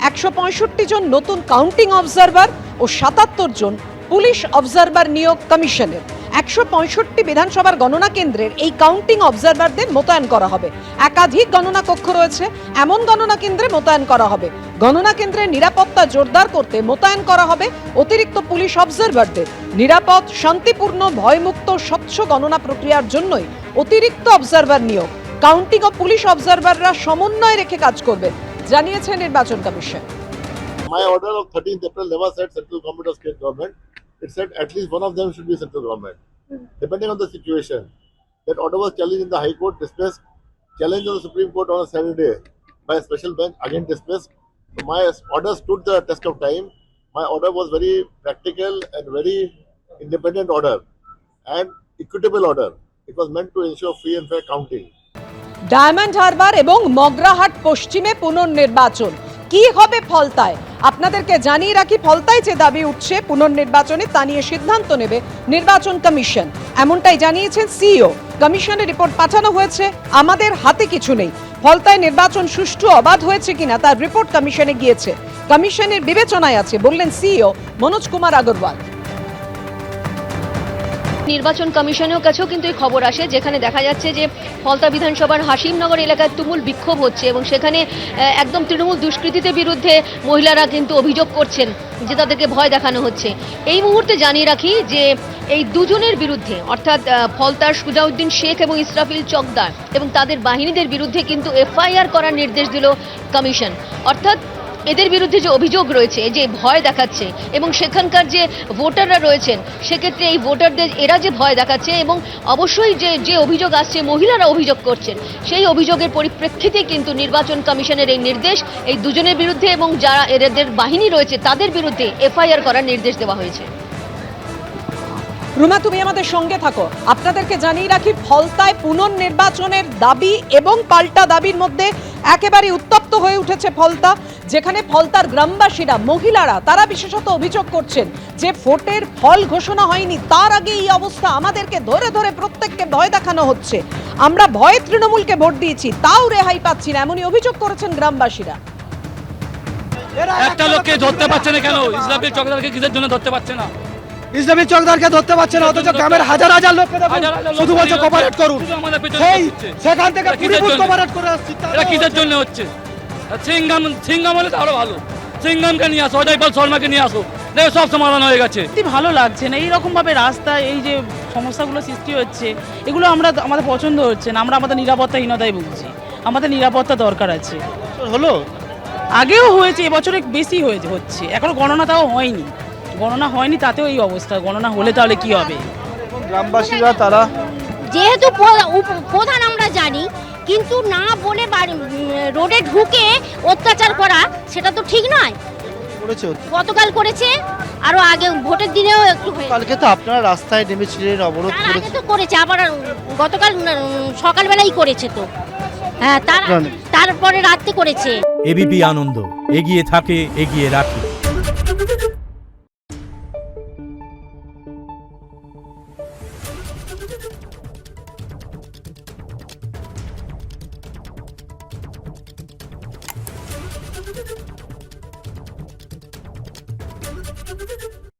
165 জন নতুন counting observer ও 77 জন police observer নিয়োগ কমিশনের। 165 বিধানসভার গণনা কেন্দ্রের এই কাউন্টিং অবজারভারদের মোতায়েন করা হবে। একাধিক গণনা কক্ষ রয়েছে, এমন গণনা কেন্দ্রে মোতায়েন করা হবে। গণনা কেন্দ্রের নিরাপত্তা জোরদার করতে মোতায়েন করা হবে অতিরিক্ত পুলিশ অবজারভারদের। নিরাপদ, শান্তিপূর্ণ, ভয়মুক্ত, স্বচ্ছ গণনা প্রক্রিয়ার জন্যই অতিরিক্ত অবজারভার নিয়োগ। কাউন্টিং ও পুলিশ অবজারভাররা সমন্বয় রেখে কাজ করবে, জানিয়েছে নির্বাচন commission. My order of 13th April never said central government or state government. It said at least one of them should be central government, depending on the situation. That order was challenged in the High Court, dismissed. Challenged on the Supreme Court on a Saturday by a special bench, again dismissed. So my order stood the test of time. My order was very practical and very independent order and equitable order. It was meant to ensure free and fair counting. Diamond Harbour এবং মগরাহাট পশ্চিমে পুনর্নির্বাচন কি হবে ফলতায়? আপনাদেরকে জানিয়ে রাখি, ফলতায় যে দাবি উঠছে পুনর্নির্বাচনে তা নিয়ে সিদ্ধান্ত নেবে নির্বাচন কমিশন, এমনটাই জানিয়েছেন সিইও। কমিশনের রিপোর্ট পাঠানো হয়েছে, আমাদের হাতে কিছু নেই। ফলতায় নির্বাচন সুষ্ঠু অবাধ হয়েছে কিনা তার রিপোর্ট কমিশনে গিয়েছে, কমিশনের বিবেচনায় আছে বললেন সিইও মনোজ কুমার আগরওয়াল। নির্বাচন কমিশনের কাছেও কিন্তু এই খবর আসে, যেখানে দেখা যাচ্ছে যে ফলতা বিধানসভার হাসিমনগর এলাকায় তুমুল বিক্ষোভ হচ্ছে এবং সেখানে একদম তৃণমূল দুষ্কৃতীদের বিরুদ্ধে মহিলারা কিন্তু অভিযোগ করছেন যে তাদেরকে ভয় দেখানো হচ্ছে। এই মুহূর্তে জানিয়ে রাখি যে এই দুজনের বিরুদ্ধে, অর্থাৎ ফলতার সুজাউদ্দিন শেখ এবং ইসরাফিল চকদার এবং তাদের বাহিনীদের বিরুদ্ধে কিন্তু এফআইআর করার নির্দেশ দিল কমিশন। অর্থাৎ এদের বিরুদ্ধে যে অভিযোগ রয়েছে, যে ভয় দেখাচ্ছে এবং সেখানকার যে ভোটাররা রয়েছেন সেক্ষেত্রে এই ভোটারদের এরা যে ভয় দেখাচ্ছে এবং অবশ্যই যে অভিযোগ আসছে মহিলারা অভিযোগ করছেন, সেই অভিযোগের পরিপ্রেক্ষিতে কিন্তু নির্বাচন কমিশনের এই নির্দেশ এই দুজনের বিরুদ্ধে এবং যারা এদের বাহিনী রয়েছে তাদের বিরুদ্ধে এফআইআর করার নির্দেশ দেওয়া হয়েছে। রুমা, তুমি আমাদের সঙ্গে থাকো। আপনাদেরকে জানিয়ে রাখি, ফলতায় পুনর্নির্বাচনের দাবি এবং পাল্টা দাবির মধ্যে একেবারে উত্তপ্ত হয়ে উঠেছে ফলতা, যেখানে ফলতার গ্রামবাসীরা, মহিলারা, তারা বিশেষত অভিযোগ করছেন যে ভোটের ফল ঘোষণা হয়নি, তার আগে এই অবস্থা, আমাদেরকে ধরে ধরে প্রত্যেককে ভয় দেখানো হচ্ছে, আমরা ভয়ে তৃণমূলকে ভোট দিয়েছি তাও রেহাই পাচ্ছি না, এমনই অভিযোগ করেছেন গ্রামবাসীরা। একটা লোককে ধরতে পারছে না কেন? ইসরাফিল চকদারকে কিসের জন্য ধরতে পারছে না? ইসলামী চকদারকে ধরতে পারছে না, অথচ গ্রামের হাজার হাজার লোককে শুধু বলছে কোঅপারেট করুন। সেখান থেকে কোঅপারেট করে আসছে। এটা কিসের জন্য হচ্ছে? সিঙ্গাম হলে তো আরো ভালো, সিঙ্গামকে নিয়ে আসো, অজয় পাল শর্মাকে নিয়ে আসো, দেখো সব সমাধান হয়ে গেছে। ভালো লাগছে না এইরকম ভাবে রাস্তায় এই যে সমস্যাগুলো সৃষ্টি হচ্ছে, এগুলো আমাদের পছন্দ হচ্ছে না। আমরা আমাদের নিরাপত্তাহীনতায় ভুগছি, আমাদের নিরাপত্তা দরকার আছে। হলো আগেও হয়েছে, এবছরে বেশি হচ্ছে, এখনো গণনা তাও হয়নি, গণনা হয়নি তাতেও এই অবস্থা, গণনা হলে তাহলে কি হবে? গ্রামবাসীরা তারা যেহেতু প্রধান আমরা জানি, কিন্তু না বলে রোডে ঢুকে অত্যাচার করা সেটা তো ঠিক নয়। গতকাল করেছে, আরো আগে ভোটের দিনেও একটু কালকে তো আপনারা রাস্তায় নেমেছিলেন, অবরোধ করেছে, আবার গতকাল সকালবেলাই করেছে তো, হ্যাঁ তারপরে রাত্রে করেছে। এবিপি আনন্দ, এগিয়ে থাকে, এগিয়ে রাখে।